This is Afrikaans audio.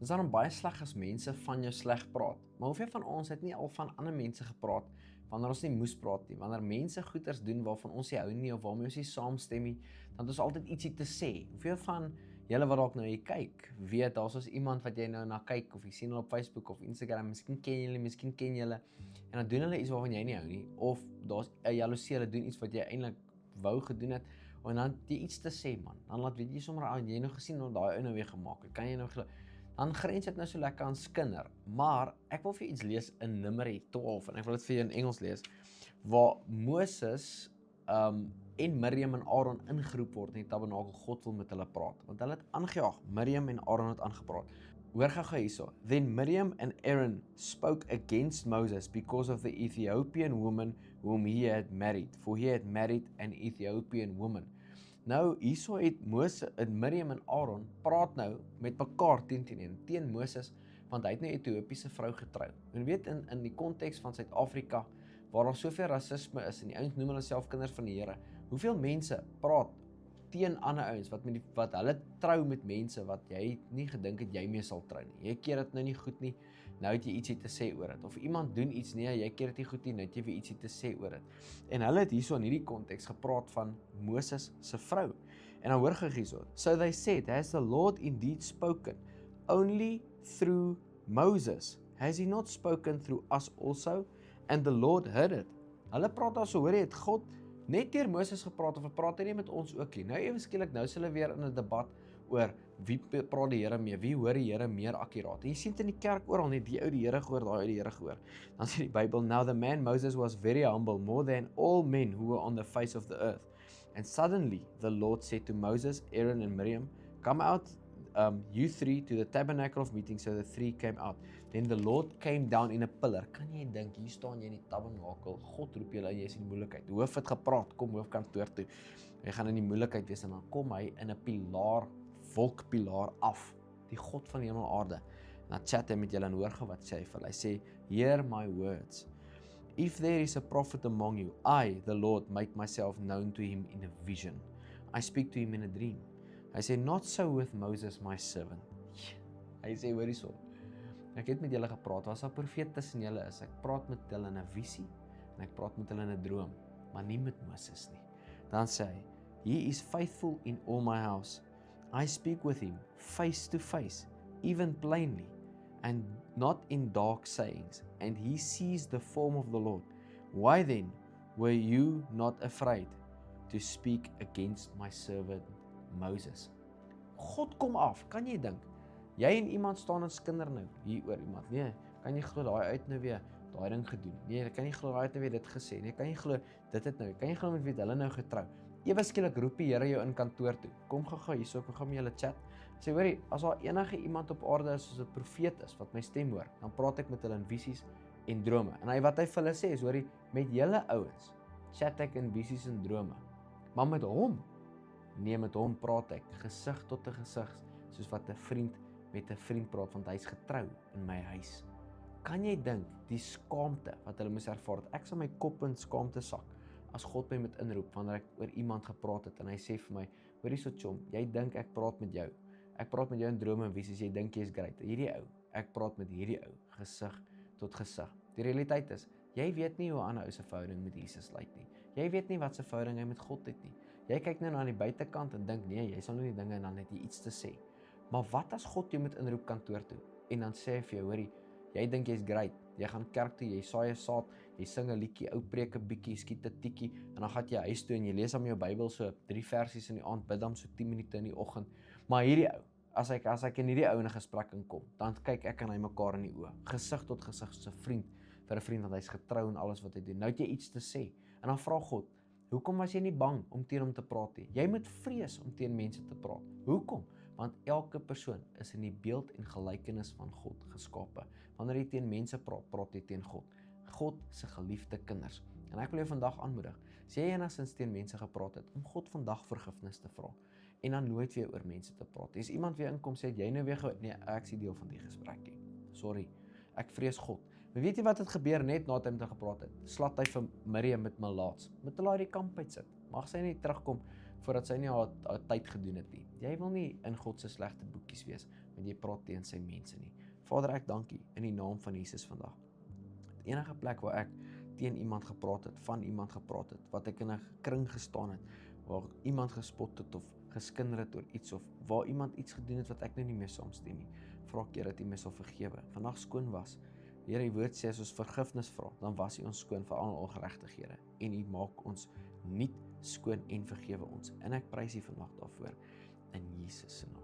Dis daarom baie sleg as mense van jou sleg praat. Maar hoeveel van ons het nie al van ander mense gepraat wanneer ons nie moes praat nie, wanneer mense goeders doen waarvan ons nie hou nie of waarmee ons nie saamstem nie, dan het ons altyd ietsie te sê. Hoeveel van julle wat dalk nou jy kyk, weet daar's ons iemand wat jy nou na kyk of jy sien hulle op Facebook of Instagram, miskien ken julle en dan doen hulle iets waarvan jy nie hou nie, of daar's 'n jaloesie, hulle doen iets wat jy eintlik wou gedoen het, en dan het jy iets te sê man, dan laat weet jy sommer, jy nou gesien wat daai ou nou weer gemaak het, kan jy nou glo, dan grens dit nou so lekker aan skinder, maar ek wil vir jou iets lees in Numeri 12, en ek wil dit vir jou in Engels lees, waar Moses en Miriam en Aaron ingeroep word in die tabernakel, God wil met hulle praat, want hulle het aangejaag, Miriam en Aaron het aangepraat. Hoor gou hierso. Then Miriam and Aaron spoke against Moses because of the Ethiopian woman whom he had married, for he had married an Ethiopian woman. Nou, hierso het Miriam en Aaron praat nou met mekaar teen Moses, want hy het 'n Ethiopiese vrou getrou. En weet, in die konteks van Suid-Afrika, waar daar soveel rasisme is, en die ouens noem hulle self kinders van die Here, hoeveel mense praat teen ander ouens, wat hulle trou met mense, wat jy nie gedink het jy mee sal trou nie. Jy keer dit nou nie goed nie, nou het jy ietsie te sê oor dit. Of iemand doen iets, nee, jy keer dit nie goed nie, nou het jy weer ietsie te sê oor dit. En hulle het hierso in hierdie konteks gepraat van Moses se vrou. En dan hoor gou hierso. So they said, has the Lord indeed spoken only through Moses? Has he not spoken through us also? And the Lord heard it. Hulle praat daar so, hoor jy, het God net deur Moses gepraat, of praat hy nie met ons ook nie? Nou ewe skielik, nou is hulle weer in 'n debat oor wie praat die Here mee, wie hoor die Here meer akkuraat. En jy sien dit in die kerk oral, net die ou die Here gehoor, daai ou die Here gehoor. Dan sê die Bybel, now the man Moses was very humble, more than all men who were on the face of the earth. And suddenly the Lord said to Moses, Aaron and Miriam, come out, you three, to the tabernacle of meeting. So the three came out. Then the Lord came down in a pillar. Kan jy dink, hier staan jy in die tabernakel, God roep julle en jy is in die moeilikheid. Hoof het gepraat, kom hoofkantoor toe. Jy gaan in die moeilikheid wees, en dan kom hy in 'n pilaar, wolkpilaar af, die God van hemel en aarde. En dan chat hy met julle en hoor gou wat sê hy vir hulle. Hy sê, hear my words. If there is a prophet among you, I, the Lord, make myself known to him in a vision. I speak to him in a dream. Hy sê, not so with Moses my servant. Hy sê, hoor hierso, ek het met julle gepraat, as 'n profeet tussen julle is, ek praat met hulle in 'n visie, en ek praat met hulle in 'n droom, maar nie met Moses nie. Dan sê hy, he is faithful in all my house. I speak with him face to face, even plainly, and not in dark sayings, and he sees the form of the Lord. Why then were you not afraid to speak against my servant Moses? God kom af, kan jy dink? Jy en iemand staan en skinder nou hier oor iemand. Nee, kan jy glo daai uit nou weer daai ding gedoen? Nee, kan jy glo daai uit nou weer dit gesê? Nee, kan jy glo dit het nou? Kan jy glo met wie hulle nou getrou? Ewe skielik roep die Here jou in kantoor toe. Kom gou hierso, ek gaan met julle chat. Sê hoorie, as daar enige iemand op aarde is soos 'n profeet is wat my stem hoor, dan praat ek met hulle in visies en drome. En wat hy vir hulle sê is, hoorie, met julle ouens chat ek in visies en drome. Maar met hom, nee, met hom praat ek gesig tot 'n gesig, soos wat 'n vriend met 'n vriend praat, want hy's getrou in my huis. Kan jy dink die skaamte wat hulle moes ervaar het? Ek sal my kop in skaamte sak as God my met inroep wanneer ek oor iemand gepraat het en hy sê vir my, hoorie so chom, jy dink ek praat met jou. Ek praat met jou in drome en visies, jy dink jy is great. Hierdie ou, ek praat met hierdie ou, gesig tot gesig. Die realiteit is, jy weet nie hoe 'n ander ou se verhouding met Jesus lyk nie. Jy weet nie wat se verhouding hy met God het nie. Jy kyk nou na die buitekant en dink, nee, jy sal nie die dinge en dan het jy iets te sê. Maar wat as God jou met inroep kantoor toe en dan sê hy vir jou, hoorie, jy dink jy's great, jy gaan kerk toe, jy saai 'n saad, jy sing 'n liedjie, ou preek 'n bietjie, skiet 'n tikkie en dan gaan jy huis toe en jy lees dan jou Bybel so 3 versies in die aand, bid dan so 10 minute in die oggend. Maar hierdie ou, as ek in hierdie ou in 'n gesprek inkom, dan kyk ek en hy mekaar in die oë, gesig tot gesig soos 'n vriend vir 'n vriend, want hy's getrou in alles wat hy doen. Nou het jy iets te sê. En dan vra God, hoekom was jy nie bang om teen hom te praat nie? Jy moet vrees om teen mense te praat. Hoekom? Want elke persoon is in die beeld en gelykenis van God geskape. Wanneer jy teen mense praat, praat jy teen God. God se geliefde kinders. En ek wil jou vandag aanmoedig, as jy enigstens teen mense gepraat het, om God vandag vergifnis te vra. En dan nooit weer oor mense te praat. As iemand weer inkom, sê jy nou weer, nee, ek is nie deel van die gesprek nie. Sorry, ek vrees God. Maar weet jy wat het gebeur net nadat hy met hom gepraat het? Slat hy vir Miriam met malaats, met hulle uit die kamp uitsit. Mag sy nie terugkom voordat sy nie haar tyd gedoen het nie. Jy wil nie in God se slegte boekies wees. want jy praat teen sy mense nie. Vader, ek dank U in die naam van Jesus vandag. Enige plek waar ek teen iemand gepraat het, van iemand gepraat het, wat ek in 'n kring gestaan het, waar iemand gespot het of geskinder het oor iets, of waar iemand iets gedoen het wat ek nou nie meer saamstem nie, vra ek Here dat U my sal vergewe. Vandag skoon was. Here, U woord sê as ons vergifnis vra, dan was U ons skoon vir al ongeregtighede en U maak ons nuut, skoon en vergewe ons. En ek prys U vandag daarvoor in Jesus se naam.